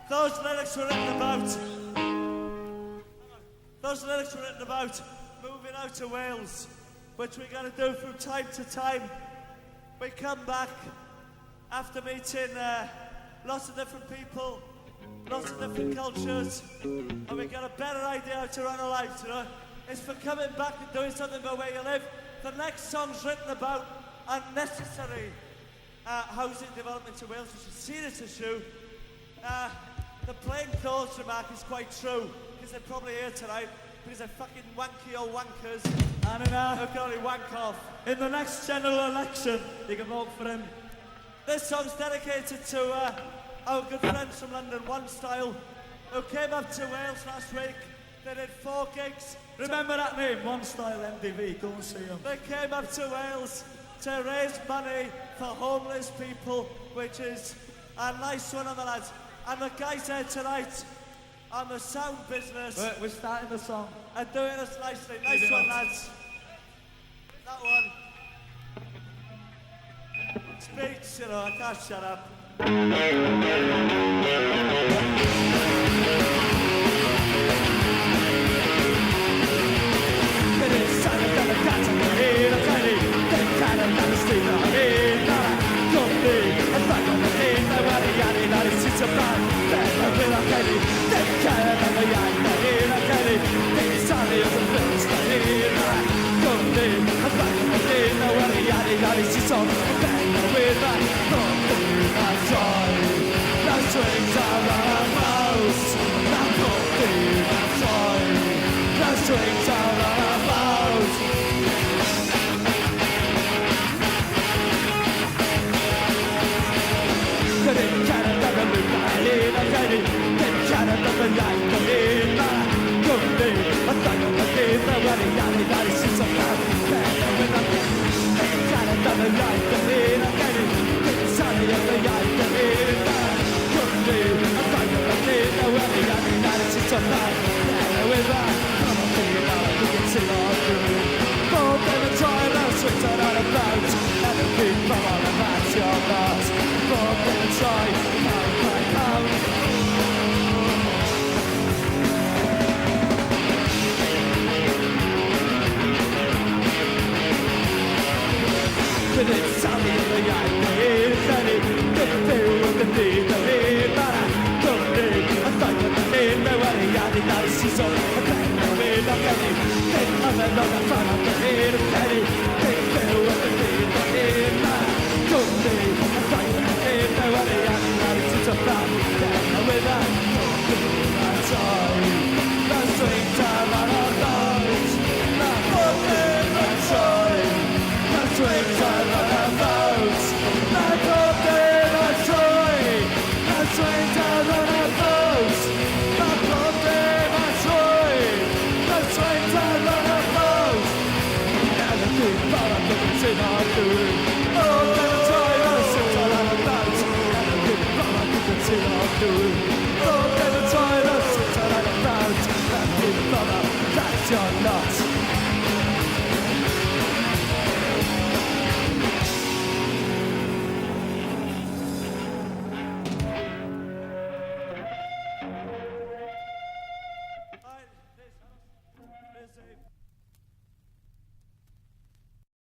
Those lyrics were written about. Those lyrics were written about moving out to Wales, which we got to do from time to time. We come back after meeting lots of different people, lots of different cultures, and we got a better idea how to run our lives, you know. It's for coming back and doing something about where you live. The next song's written about unnecessary housing development in Wales, which is a serious issue. The plain clothes remark is quite true, because they're probably here tonight, because they're fucking wanky old wankers, and they've got to wank off. In the next general election, you can vote for him. This song's dedicated to our good friends from London, One Style, who came up to Wales last week. They did 4 gigs. Remember that name, One Style MDV, go and see them. They came up to Wales to raise money for homeless people, which is a nice one of the lads. And the guys here tonight on the sound business. We're starting the song. And doing this nicely. Nice one, lads. That one. Speaks, you know, I can't shut up. Strings are about. I'm